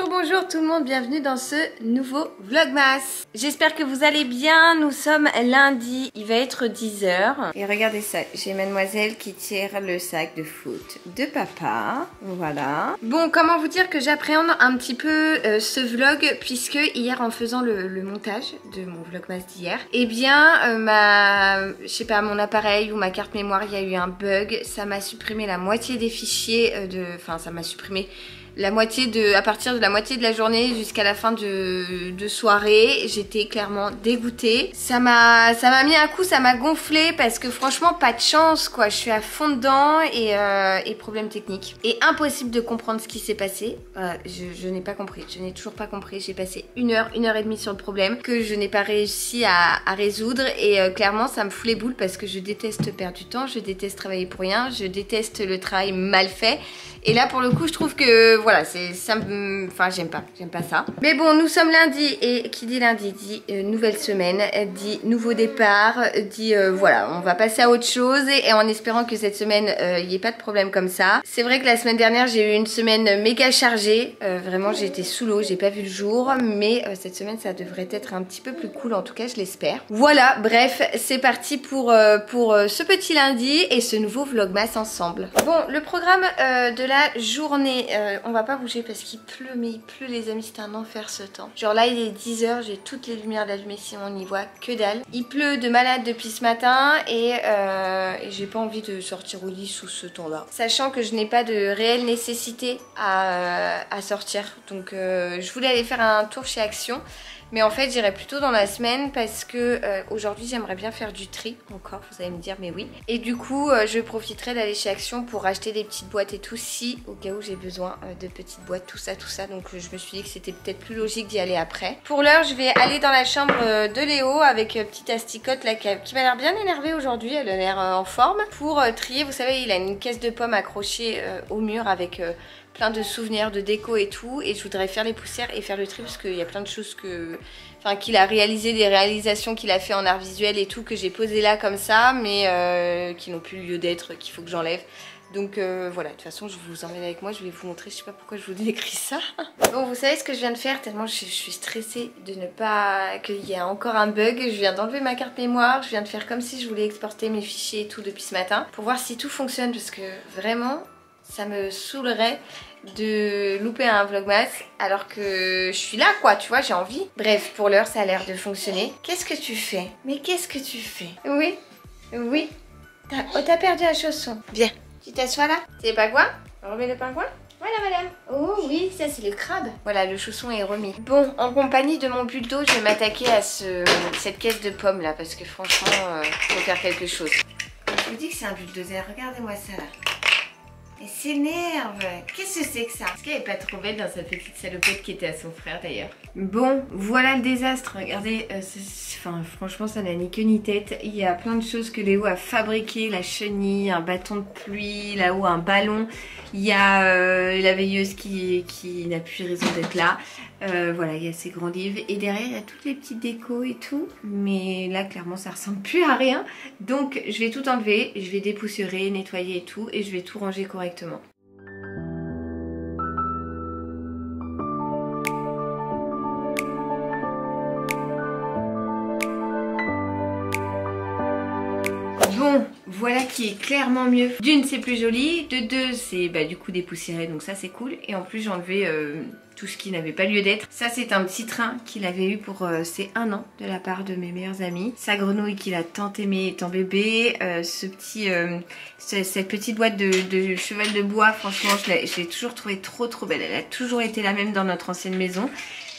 Bonjour tout le monde, bienvenue dans ce nouveau Vlogmas. J'espère que vous allez bien, nous sommes lundi, il va être 10 h. Et regardez ça, j'ai mademoiselle qui tire le sac de foot de papa, voilà. Bon, comment vous dire que j'appréhende un petit peu ce vlog, puisque hier en faisant le montage de mon Vlogmas d'hier, eh bien je sais pas, mon appareil ou ma carte mémoire, il y a eu un bug, ça m'a supprimé la moitié des fichiers enfin ça m'a supprimé la moitié à partir de la moitié de la journée jusqu'à la fin de soirée. J'étais clairement dégoûtée. Ça m'a mis un coup, ça m'a gonflé parce que franchement pas de chance quoi. Je suis à fond dedans et problème technique. Et impossible de comprendre ce qui s'est passé. Je n'ai pas compris, je n'ai toujours pas compris. J'ai passé une heure et demie sur le problème que je n'ai pas réussi à résoudre et clairement ça me fout les boules parce que je déteste perdre du temps, je déteste travailler pour rien, je déteste le travail mal fait. Et là pour le coup je trouve que voilà, enfin j'aime pas ça. Mais bon, nous sommes lundi et qui dit lundi dit nouvelle semaine, dit nouveau départ, dit voilà, on va passer à autre chose et en espérant que cette semaine il n'y ait pas de problème comme ça. C'est vrai que la semaine dernière j'ai eu une semaine méga chargée, vraiment j'ai été sous l'eau, j'ai pas vu le jour, mais cette semaine ça devrait être un petit peu plus cool, en tout cas je l'espère. Voilà, bref, c'est parti pour ce petit lundi et ce nouveau Vlogmas ensemble. Bon, le programme de la journée, on va pas bouger parce qu'il pleut, mais il pleut les amis, c'est un enfer ce temps. Genre là il est 10 h, j'ai toutes les lumières allumées sinon on n'y voit que dalle. Il pleut de malade depuis ce matin et j'ai pas envie de sortir au lit sous ce temps-là. Sachant que je n'ai pas de réelle nécessité à sortir. Donc je voulais aller faire un tour chez Action. Mais en fait j'irai plutôt dans la semaine parce que aujourd'hui j'aimerais bien faire du tri encore, vous allez me dire mais oui. Et du coup je profiterai d'aller chez Action pour acheter des petites boîtes et tout, si au cas où j'ai besoin de petites boîtes, tout ça. Donc je me suis dit que c'était peut-être plus logique d'y aller après. Pour l'heure je vais aller dans la chambre de Léo avec petite asticote là qui m'a l'air bien énervée aujourd'hui, elle a l'air en forme. Pour trier, vous savez il a une caisse de pommes accrochée au mur avec plein de souvenirs, de déco et tout, et je voudrais faire les poussières et faire le tri parce qu'il y a plein de choses qu'il a réalisé, des réalisations qu'il a fait en art visuel et tout que j'ai posé là comme ça, mais qui n'ont plus lieu d'être, qu'il faut que j'enlève. Donc voilà, de toute façon je vous emmène avec moi, je vais vous montrer, je sais pas pourquoi je vous décris ça. Bon, vous savez ce que je viens de faire, tellement je suis stressée de ne pas, qu'il y ait encore un bug. Je viens d'enlever ma carte mémoire, je viens de faire comme si je voulais exporter mes fichiers et tout depuis ce matin, pour voir si tout fonctionne, parce que vraiment ça me saoulerait de louper un Vlogmas alors que je suis là quoi, tu vois, j'ai envie. Bref, pour l'heure ça a l'air de fonctionner. Qu'est-ce que tu fais? Mais qu'est-ce que tu fais? Oui, oui. T'as perdu un chausson. Viens, tu t'assois là. C'est pas quoi? On remet le pingouin? Voilà madame. Oh oui, ça c'est le crabe. Voilà, le chausson est remis. Bon, en compagnie de mon bulldog, je vais m'attaquer à cette caisse de pommes là parce que franchement, faut faire quelque chose. Je vous dis que c'est un bulldozer, regardez-moi ça là. Elle s'énerve. Qu'est-ce que c'est que ça? Est-ce qu'elle est pas trop belle dans sa petite salopette qui était à son frère d'ailleurs? Bon, voilà le désastre. Regardez, enfin, franchement ça n'a ni queue ni tête. Il y a plein de choses que Léo a fabriquées. La chenille, un bâton de pluie, là-haut un ballon. Il y a la veilleuse qui n'a plus raison d'être là. Voilà, il y a ces grands livres. Et derrière, il y a toutes les petites décos et tout. Mais là, clairement, ça ressemble plus à rien. Donc, je vais tout enlever. Je vais dépoussiérer, nettoyer et tout. Et je vais tout ranger correctement. Bon, voilà qui est clairement mieux. D'une, c'est plus joli. De deux, c'est du coup dépoussiéré, donc ça c'est cool. Et en plus, j'ai enlevé tout ce qui n'avait pas lieu d'être. Ça, c'est un petit train qu'il avait eu pour ses 1 an de la part de mes meilleurs amis. Sa grenouille qu'il a tant aimé étant bébé. Cette petite boîte de cheval de bois, franchement, je l'ai toujours trouvée trop belle. Elle a toujours été la même dans notre ancienne maison.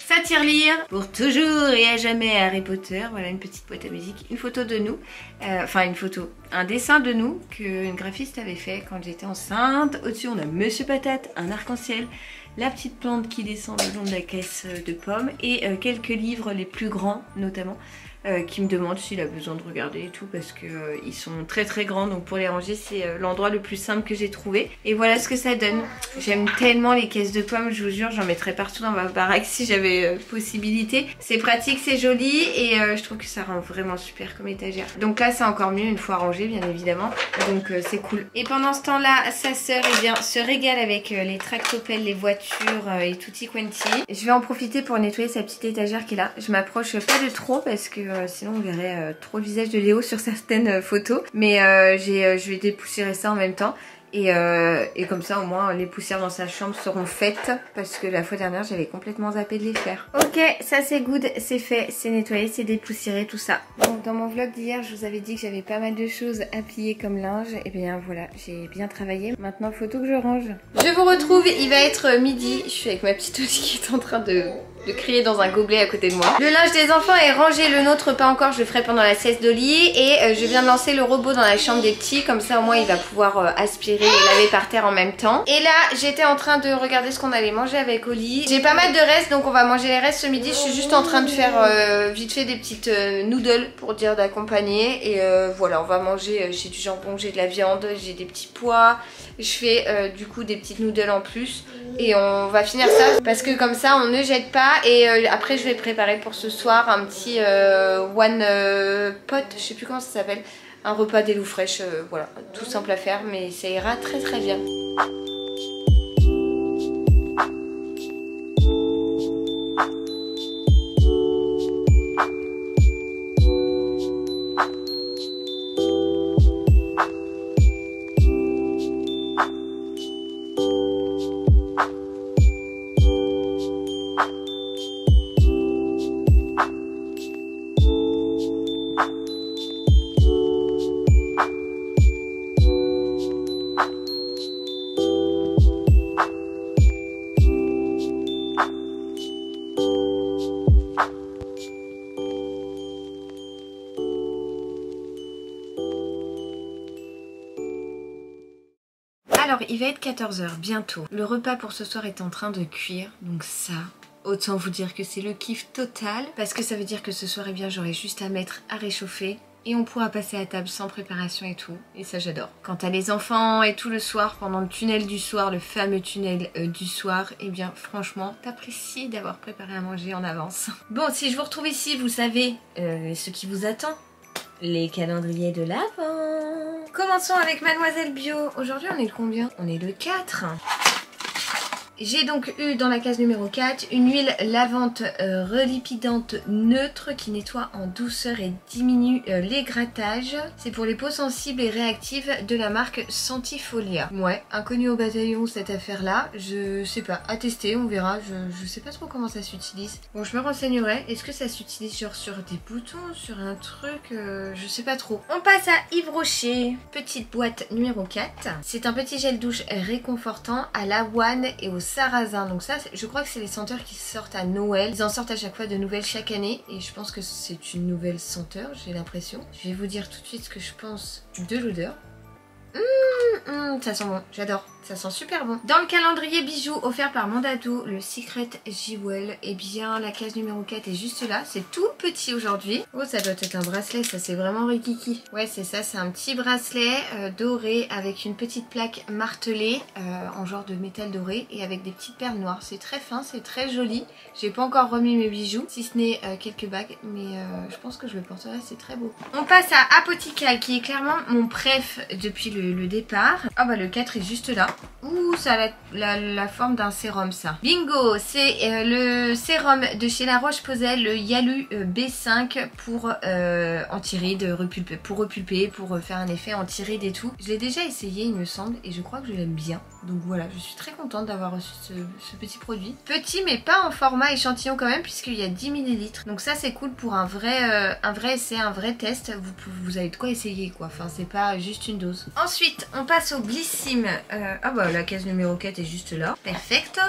Sa tirelire pour toujours et à jamais Harry Potter. Voilà une petite boîte à musique, une photo de nous, enfin une photo, un dessin de nous qu'une graphiste avait fait quand j'étais enceinte. Au-dessus on a Monsieur Patate, un arc-en-ciel, la petite plante qui descend le long de la caisse de pommes et quelques livres, les plus grands notamment, qui me demande s'il a besoin de regarder et tout parce que ils sont très très grands, donc pour les ranger c'est l'endroit le plus simple que j'ai trouvé. Et voilà ce que ça donne. J'aime tellement les caisses de pommes, je vous jure, j'en mettrais partout dans ma baraque si j'avais possibilité. C'est pratique, c'est joli et je trouve que ça rend vraiment super comme étagère. Donc là c'est encore mieux une fois rangé bien évidemment, donc c'est cool. Et pendant ce temps là sa sœur se régale avec les tractopelles, les voitures et tutti quanti. Je vais en profiter pour nettoyer sa petite étagère qui est là. Je m'approche pas de trop parce que sinon on verrait trop le visage de Léo sur certaines photos, mais je vais dépoussiérer ça en même temps. Et comme ça au moins les poussières dans sa chambre seront faites parce que la fois dernière j'avais complètement zappé de les faire. Ok, ça c'est good, c'est fait, c'est nettoyé, c'est dépoussiéré, tout ça. Bon, dans mon vlog d'hier je vous avais dit que j'avais pas mal de choses à plier comme linge. Et bien voilà, j'ai bien travaillé. Maintenant faut tout que je range. Je vous retrouve, il va être midi. Je suis avec ma petite Oli qui est en train de crier dans un gobelet à côté de moi. Le linge des enfants est rangé, le nôtre pas encore, je le ferai pendant la sieste d'Oli. Et je viens de lancer le robot dans la chambre des petits, comme ça au moins il va pouvoir aspirer et laver par terre en même temps. Et là j'étais en train de regarder ce qu'on allait manger avec Oli. J'ai pas mal de restes donc on va manger les restes ce midi. Je suis juste en train de faire vite fait des petites noodles pour dire d'accompagner. Et voilà, on va manger, j'ai du jambon, j'ai de la viande, j'ai des petits pois. Je fais du coup des petites noodles en plus. Et on va finir ça parce que comme ça on ne jette pas. Et après je vais préparer pour ce soir un petit one pot, je sais plus comment ça s'appelle. Un repas des loups fraîches, voilà, tout simple à faire mais ça ira très très bien. Alors il va être 14 h bientôt. Le repas pour ce soir est en train de cuire, donc ça, autant vous dire que c'est le kiff total. Parce que ça veut dire que ce soir, eh bien, j'aurai juste à mettre à réchauffer. Et on pourra passer à table sans préparation et tout. Et ça j'adore. Quand t'as les enfants et tout le soir, pendant le tunnel du soir, le fameux tunnel du soir, eh bien franchement t'apprécies d'avoir préparé à manger en avance. Bon, si je vous retrouve ici, vous savez ce qui vous attend. Les calendriers de l'Avent. Commençons avec Mademoiselle Bio. Aujourd'hui on est le combien? On est le 4. J'ai donc eu dans la case numéro 4 une huile lavante relipidante neutre qui nettoie en douceur et diminue les grattages. C'est pour les peaux sensibles et réactives de la marque Sentifolia. Ouais, inconnu au bataillon cette affaire là. Je sais pas, à tester, on verra. Je sais pas trop comment ça s'utilise. Bon, je me renseignerai. Est-ce que ça s'utilise genre sur des boutons, sur un truc je sais pas trop. On passe à Yves Rocher. Petite boîte numéro 4. C'est un petit gel douche réconfortant à l'avoine et au sarrasin. Donc ça, je crois que c'est les senteurs qui sortent à Noël. Ils en sortent à chaque fois de nouvelles chaque année. Et je pense que c'est une nouvelle senteur, j'ai l'impression. Je vais vous dire tout de suite ce que je pense de l'odeur. Ça sent bon, j'adore, ça sent super bon. Dans le calendrier bijoux offert par Mandadou, le Secret Jewel, eh bien la case numéro 4 est juste là, c'est tout petit aujourd'hui. Oh, ça doit être un bracelet, ça c'est vraiment rikiki. Ouais, c'est ça, c'est un petit bracelet doré avec une petite plaque martelée en genre de métal doré et avec des petites perles noires. C'est très fin, c'est très joli. J'ai pas encore remis mes bijoux, si ce n'est quelques bagues, mais je pense que je le porterai, c'est très beau. On passe à Apothicale qui est clairement mon préf depuis le départ. Ah bah le 4 est juste là. Ouh, ça a la forme d'un sérum ça. Bingo, c'est le sérum de chez La Roche-Posay, le Yalu B5 pour anti-rides, pour repulper, pour faire un effet anti-rides et tout. Je l'ai déjà essayé il me semble et je crois que je l'aime bien. Donc voilà, je suis très contente d'avoir reçu ce petit produit. Petit mais pas en format échantillon quand même puisqu'il y a 10 ml. Donc ça c'est cool pour un vrai essai, un vrai test. Vous avez de quoi essayer quoi, enfin c'est pas juste une dose. Ensuite on passe au Blissim. Ah bah la case numéro 4 est juste là. Perfecto.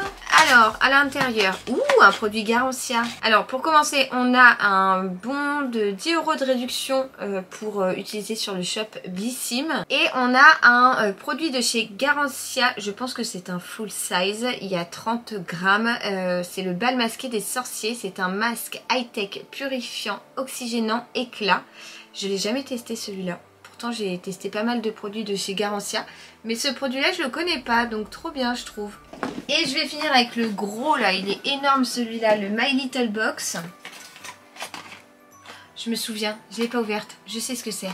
Alors à l'intérieur, ouh un produit Garancia. Alors pour commencer, on a un bon de 10 € de réduction pour utiliser sur le shop Blissim. Et on a un produit de chez Garancia, je pense que c'est un full size, il y a 30 grammes. C'est le bal masqué des sorciers, c'est un masque high-tech purifiant, oxygénant, éclat. Je l'ai jamais testé celui-là. Pourtant j'ai testé pas mal de produits de chez Garancia, mais ce produit-là je le connais pas, donc trop bien je trouve. Et je vais finir avec le gros là, il est énorme celui-là, le My Little Box. Je me souviens, je l'ai pas ouverte, je sais ce que c'est.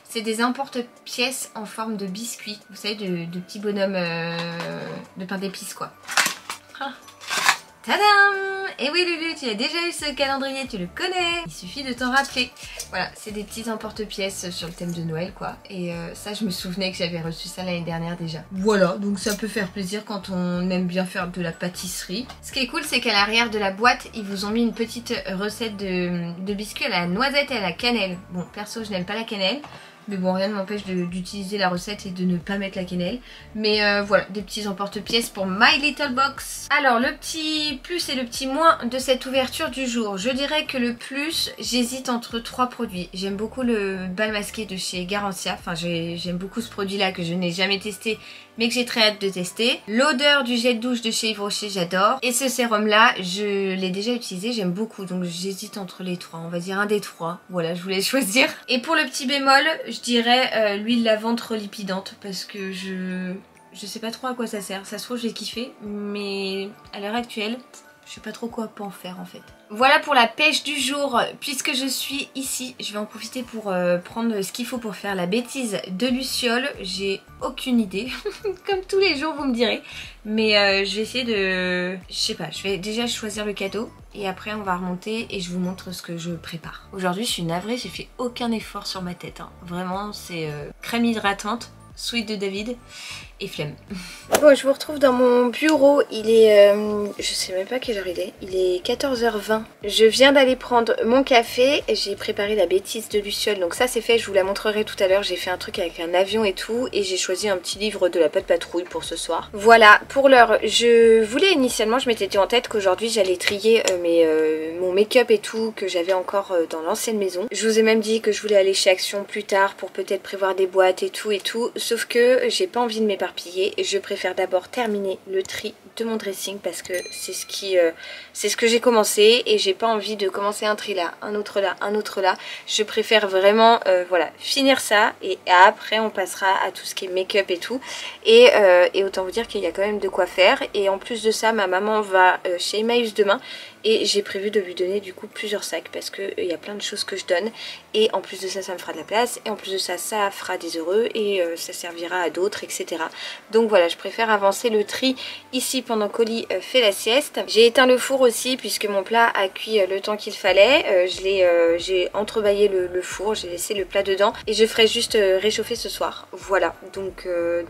C'est des emporte-pièces en forme de biscuits, vous savez, de petits bonhommes de pain d'épices quoi. Ah. Tadam! Et oui Lulu, tu as déjà eu ce calendrier, tu le connais. Il suffit de t'en rappeler. Voilà, c'est des petits emporte-pièces sur le thème de Noël quoi. Et ça je me souvenais que j'avais reçu ça l'année dernière déjà. Voilà, donc ça peut faire plaisir quand on aime bien faire de la pâtisserie. Ce qui est cool c'est qu'à l'arrière de la boîte, ils vous ont mis une petite recette de biscuits à la noisette et à la cannelle. Bon, perso je n'aime pas la cannelle. Mais bon, rien ne m'empêche d'utiliser la recette et de ne pas mettre la quenelle. Mais voilà, des petits emporte-pièces pour My Little Box. Alors, le petit plus et le petit moins de cette ouverture du jour. Je dirais que le plus, j'hésite entre 3 produits. J'aime beaucoup le bal masqué de chez Garancia. Enfin, j'aime beaucoup ce produit-là que je n'ai jamais testé, mais que j'ai très hâte de tester. L'odeur du gel douche de chez Yves Rocher, j'adore. Et ce sérum-là, je l'ai déjà utilisé, j'aime beaucoup. Donc, j'hésite entre les 3. On va dire un des 3. Voilà, je voulais choisir. Et pour le petit bémol, je dirais l'huile lavande relipidante parce que je sais pas trop à quoi ça sert. Ça se trouve j'ai kiffé, mais à l'heure actuelle je sais pas trop quoi en faire en fait. Voilà pour la pêche du jour. Puisque je suis ici, je vais en profiter pour prendre ce qu'il faut pour faire la bêtise de Luciole. J'ai aucune idée, comme tous les jours vous me direz. Mais je vais essayer de... Je sais pas, je vais déjà choisir le cadeau. Et après on va remonter et je vous montre ce que je prépare. Aujourd'hui je suis navrée, j'ai fait aucun effort sur ma tête. Hein. Vraiment c'est crème hydratante, Sweet de David et flemme. Bon, je vous retrouve dans mon bureau. Il est... je sais même pas quelle heure il est 14h20. Je viens d'aller prendre mon café. J'ai préparé la bêtise de Luciole. Donc ça c'est fait, je vous la montrerai tout à l'heure. J'ai fait un truc avec un avion et tout. Et j'ai choisi un petit livre de la Patte Patrouille pour ce soir. Voilà, pour l'heure, je voulais initialement, je m'étais dit en tête qu'aujourd'hui j'allais trier mon make-up et tout que j'avais encore dans l'ancienne maison. Je vous ai même dit que je voulais aller chez Action plus tard pour peut-être prévoir des boîtes et tout. Sauf que j'ai pas envie de m'éparpiller. Je préfère d'abord terminer le tri de mon dressing parce que c'est ce que j'ai commencé et j'ai pas envie de commencer un tri là, un autre là, un autre là. Je préfère vraiment voilà, finir ça et après on passera à tout ce qui est make-up et tout. Et autant vous dire qu'il y a quand même de quoi faire. Et en plus de ça, ma maman va chez Emmaüs demain. Et j'ai prévu de lui donner du coup plusieurs sacs parce qu'il y a plein de choses que je donne. Et en plus de ça, ça me fera de la place. Et en plus de ça, ça fera des heureux et ça servira à d'autres, etc. Donc voilà, je préfère avancer le tri ici pendant qu'Oli fait la sieste. J'ai éteint le four aussi puisque mon plat a cuit le temps qu'il fallait. J'ai entrebâillé le four, j'ai laissé le plat dedans. Et je ferai juste réchauffer ce soir. Voilà, donc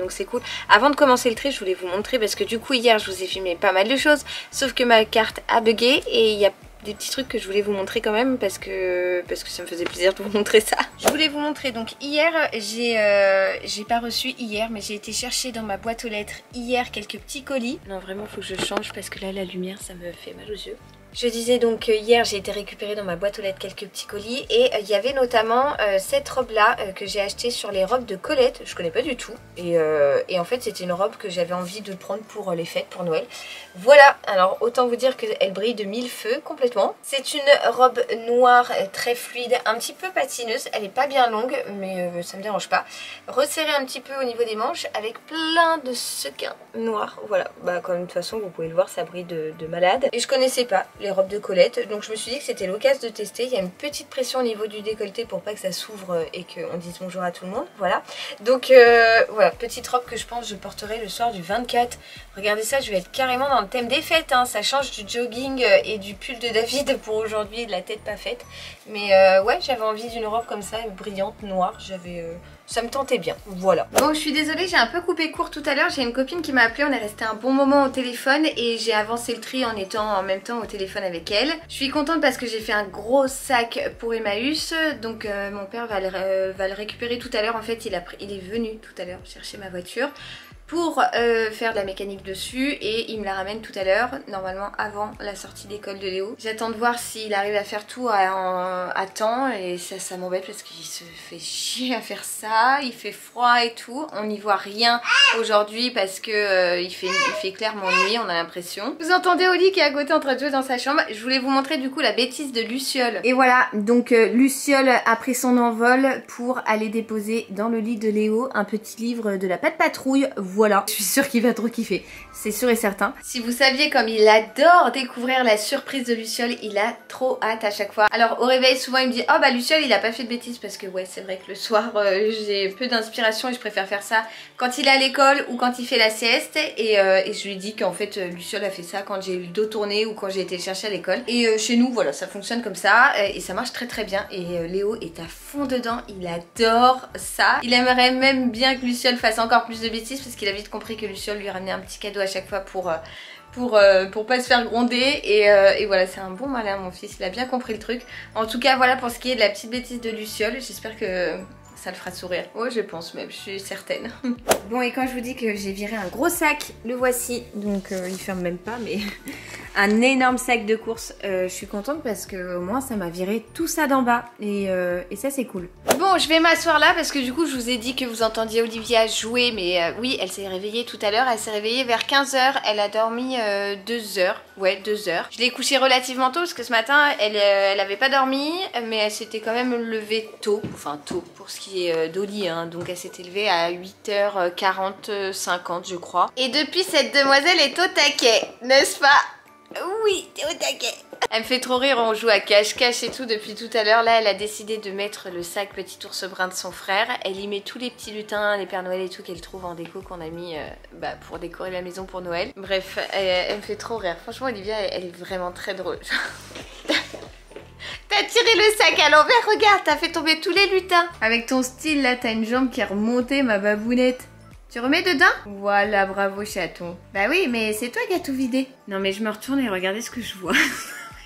c'est cool. Avant de commencer le tri, je voulais vous montrer parce que du coup hier, je vous ai filmé pas mal de choses. Sauf que ma carte a bugué. Et il y a des petits trucs que je voulais vous montrer quand même parce que ça me faisait plaisir de vous montrer ça. Je voulais vous montrer, donc hier j'ai pas reçu hier mais j'ai été chercher dans ma boîte aux lettres hier quelques petits colis. Non vraiment faut que je change parce que là la lumière ça me fait mal aux yeux. Je disais donc hier j'ai été récupérer dans ma boîte aux lettres quelques petits colis et il y avait notamment cette robe là que j'ai achetée sur les robes de Colette, je connais pas du tout et en fait c'était une robe que j'avais envie de prendre pour les fêtes, pour Noël. Voilà, alors autant vous dire qu'elle brille de mille feux complètement. C'est une robe noire très fluide, un petit peu patineuse, elle est pas bien longue mais ça me dérange pas. Resserrée un petit peu au niveau des manches avec plein de sequins noirs, voilà, bah comme de toute façon vous pouvez le voir ça brille de malade. Et je connaissais pas les robes de Colette, donc je me suis dit que c'était l'occasion de tester. Il y a une petite pression au niveau du décolleté pour pas que ça s'ouvre et qu'on dise bonjour à tout le monde, voilà. Donc voilà, petite robe que je pense je porterai le soir du 24. Regardez ça, je vais être carrément dans le thème des fêtes, hein. Ça change du jogging et du pull de David pour aujourd'hui, de la tête pas faite. Mais ouais, j'avais envie d'une robe comme ça, brillante, noire, ça me tentait bien, voilà. Bon, je suis désolée, j'ai un peu coupé court tout à l'heure. J'ai une copine qui m'a appelée, on est resté un bon moment au téléphone et j'ai avancé le tri en étant en même temps au téléphone avec elle. Je suis contente parce que j'ai fait un gros sac pour Emmaüs. Donc mon père va le récupérer tout à l'heure. En fait, il est venu tout à l'heure chercher ma voiture. pour faire de la mécanique dessus et il me la ramène tout à l'heure, normalement avant la sortie d'école de Léo. J'attends de voir s'il arrive à faire tout à temps et ça m'embête parce qu'il se fait chier à faire ça, il fait froid et tout. On n'y voit rien aujourd'hui parce que il fait clairement nuit, on a l'impression. Vous entendez Oli qui est à côté en train de jouer dans sa chambre. Je voulais vous montrer du coup la bêtise de Luciole. Et voilà, donc Luciole a pris son envol pour aller déposer dans le lit de Léo un petit livre de la Patte Patrouille. Voilà, je suis sûre qu'il va trop kiffer, c'est sûr et certain. Si vous saviez comme il adore découvrir la surprise de Luciole, il a trop hâte à chaque fois. Alors au réveil souvent il me dit oh bah Luciole il a pas fait de bêtises parce que ouais c'est vrai que le soir j'ai peu d'inspiration et je préfère faire ça quand il est à l'école ou quand il fait la sieste et je lui dis qu'en fait Luciole a fait ça quand j'ai eu le dos tourné ou quand j'ai été le chercher à l'école et chez nous voilà ça fonctionne comme ça et ça marche très très bien et Léo est à fond dedans, il adore ça. Il aimerait même bien que Luciole fasse encore plus de bêtises parce qu'il a vite compris que Luciole lui ramenait un petit cadeau à chaque fois pour pas se faire gronder et voilà c'est un bon malin mon fils, il a bien compris le truc. En tout cas voilà pour ce qui est de la petite bêtise de Luciole, j'espère que ça le fera sourire. Oh je pense même, je suis certaine. Bon et quand je vous dis que j'ai viré un gros sac, le voici, donc il ferme même pas mais un énorme sac de courses. Je suis contente parce que au moins ça m'a viré tout ça d'en bas et ça c'est cool. Bon je vais m'asseoir là parce que du coup je vous ai dit que vous entendiez Olivia jouer mais oui elle s'est réveillée tout à l'heure, elle s'est réveillée vers 15 h, elle a dormi 2 heures, ouais 2 heures. Je l'ai couchée relativement tôt parce que ce matin elle avait pas dormi mais elle s'était quand même levée tôt, enfin tôt pour ce qui est d'Oli hein, donc elle s'était levée à 8h40, 50 je crois. Et depuis cette demoiselle est au taquet, n'est-ce pas? Oui, t'es au taquet. Elle me fait trop rire, on joue à cache-cache et tout depuis tout à l'heure. Là, elle a décidé de mettre le sac petit ours brun de son frère. Elle y met tous les petits lutins, les Pères Noël et tout qu'elle trouve en déco qu'on a mis pour décorer la maison pour Noël. Bref, elle me fait trop rire. Franchement, Olivia, elle est vraiment très drôle. T'as tiré le sac à l'envers, regarde, t'as fait tomber tous les lutins. Avec ton style là, t'as une jambe qui est remontée, ma babounette. Tu remets dedans? Voilà, bravo chaton. Bah oui, mais c'est toi qui as tout vidé. Non mais je me retourne et regardez ce que je vois.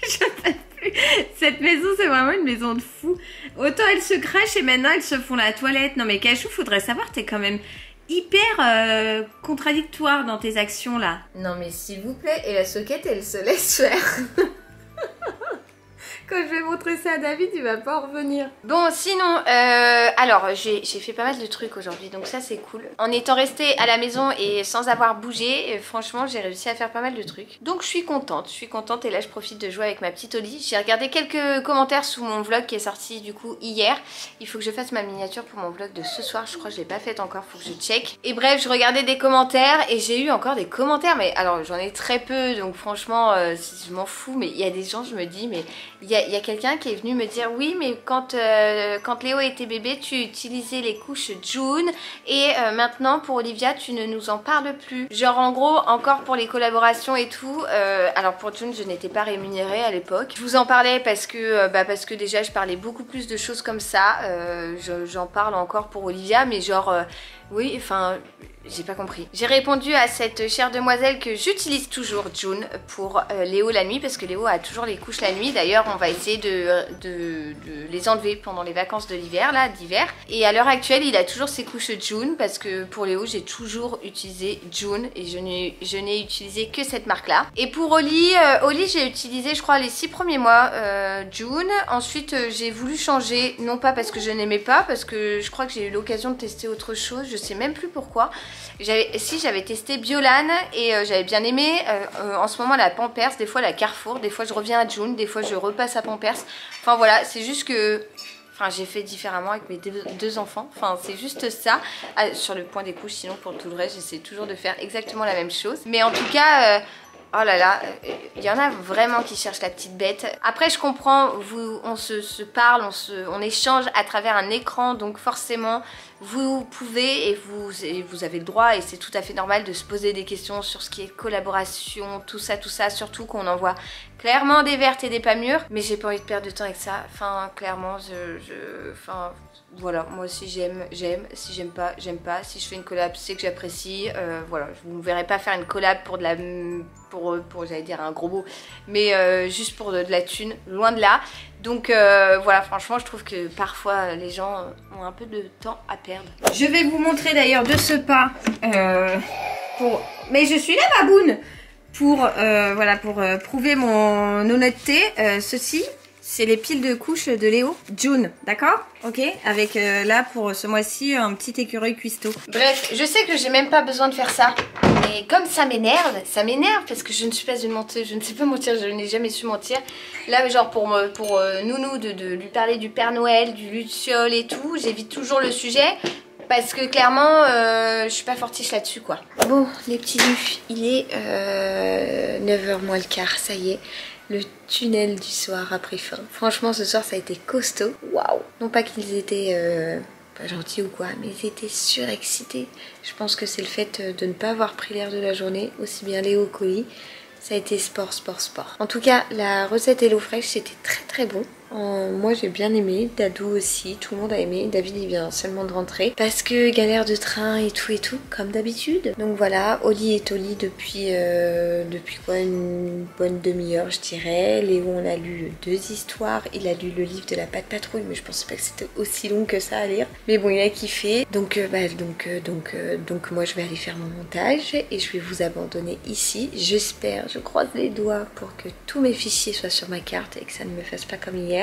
Je peux plus. Cette maison, c'est vraiment une maison de fou. Autant elles se crachent et maintenant elles se font la toilette. Non mais Cachou, faudrait savoir, t'es quand même hyper contradictoire dans tes actions là. Non mais s'il vous plaît, et la soquette elle se laisse faire. Quand je vais montrer ça à David, il va pas en revenir. Bon, sinon, alors j'ai fait pas mal de trucs aujourd'hui, donc ça c'est cool. En étant restée à la maison et sans avoir bougé, franchement, j'ai réussi à faire pas mal de trucs. Donc je suis contente et là je profite de jouer avec ma petite Oli. J'ai regardé quelques commentaires sous mon vlog qui est sorti du coup hier. Il faut que je fasse ma miniature pour mon vlog de ce soir, je crois que je l'ai pas faite encore, faut que je check. Et bref, je regardais des commentaires et j'ai eu encore des commentaires, mais alors j'en ai très peu, donc franchement, je m'en fous, mais il y a des gens, je me dis, mais il y a quelqu'un qui est venu me dire oui mais quand Léo était bébé tu utilisais les couches June et maintenant pour Olivia tu ne nous en parles plus. Genre en gros encore pour les collaborations et tout, alors pour June je n'étais pas rémunérée à l'époque. Je vous en parlais parce que déjà je parlais beaucoup plus de choses comme ça, j'en parle encore pour Olivia mais genre oui enfin j'ai pas compris. J'ai répondu à cette chère demoiselle que j'utilise toujours June pour Léo la nuit parce que Léo a toujours les couches la nuit. D'ailleurs on va essayer de les enlever pendant les vacances de l'hiver là, d'hiver. Et à l'heure actuelle il a toujours ses couches June parce que pour Léo j'ai toujours utilisé June et je n'ai utilisé que cette marque là. Et pour Oli j'ai utilisé je crois les 6 premiers mois June. Ensuite j'ai voulu changer, non pas parce que je n'aimais pas, parce que je crois que j'ai eu l'occasion de tester autre chose, je sais même plus pourquoi. J'avais testé Biolan et j'avais bien aimé. En ce moment la Pampers, des fois la Carrefour, des fois je reviens à June, des fois je repasse à Pampers. Enfin voilà, c'est juste que j'ai fait différemment avec mes deux enfants. Enfin c'est juste ça. Sur le point des couches, sinon pour tout le reste j'essaie toujours de faire exactement la même chose. Mais en tout cas oh là là, il y en a vraiment qui cherchent la petite bête. Après je comprends, on se parle, on échange à travers un écran, donc forcément vous pouvez et vous avez le droit et c'est tout à fait normal de se poser des questions sur ce qui est collaboration, tout ça, surtout qu'on en voit clairement des vertes et des pas mûres. Mais j'ai pas envie de perdre de temps avec ça, enfin clairement enfin voilà, moi si j'aime, si j'aime pas, j'aime pas. Si je fais une collab, c'est que j'apprécie. Voilà, je ne verrai pas faire une collab pour j'allais dire un gros mot, mais juste pour de la thune, loin de là. Donc voilà, franchement je trouve que parfois les gens ont un peu de temps à perdre. Je vais vous montrer d'ailleurs de ce pas mais je suis là baboune. Pour voilà, pour prouver mon honnêteté, ceci c'est les piles de couches de Léo June, d'accord? Ok, avec là pour ce mois-ci un petit écureuil cuistot. Bref, je sais que j'ai même pas besoin de faire ça, mais comme ça m'énerve parce que je ne suis pas une menteuse, je ne sais pas mentir, je n'ai jamais su mentir. Là genre pour Nounou de lui parler du Père Noël, du luciole et tout, j'évite toujours le sujet. Parce que clairement, je suis pas fortiche là-dessus quoi. Bon, les petits lus, il est 9h moins le quart, ça y est. Le tunnel du soir a pris fin. Franchement, ce soir, ça a été costaud. Waouh! Non pas qu'ils étaient pas gentils ou quoi, mais ils étaient surexcités. Je pense que c'est le fait de ne pas avoir pris l'air de la journée, aussi bien Léo qu'Oli. Ça a été sport, sport, sport. En tout cas, la recette HelloFresh, c'était très très bon. Moi j'ai bien aimé, Dadou aussi, tout le monde a aimé. David il vient seulement de rentrer parce que galère de train et tout comme d'habitude. Donc voilà, Oli est au lit depuis quoi, une bonne demi-heure je dirais. Léo on a lu 2 histoires, il a lu le livre de la Patte Patrouille mais je pensais pas que c'était aussi long que ça à lire. Mais bon il a kiffé. Donc moi je vais aller faire mon montage et je vais vous abandonner ici. J'espère, je croise les doigts pour que tous mes fichiers soient sur ma carte et que ça ne me fasse pas comme hier.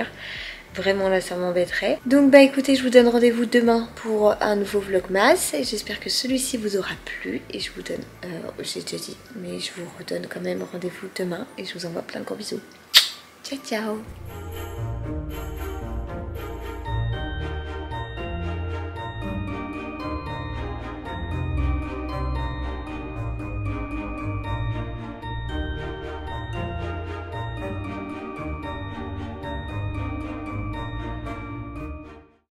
Vraiment là ça m'embêterait. Donc bah écoutez, je vous donne rendez-vous demain pour un nouveau vlogmas et j'espère que celui-ci vous aura plu et je vous donne, j'ai déjà dit, mais je vous redonne quand même rendez-vous demain et je vous envoie plein de gros bisous. Ciao ciao.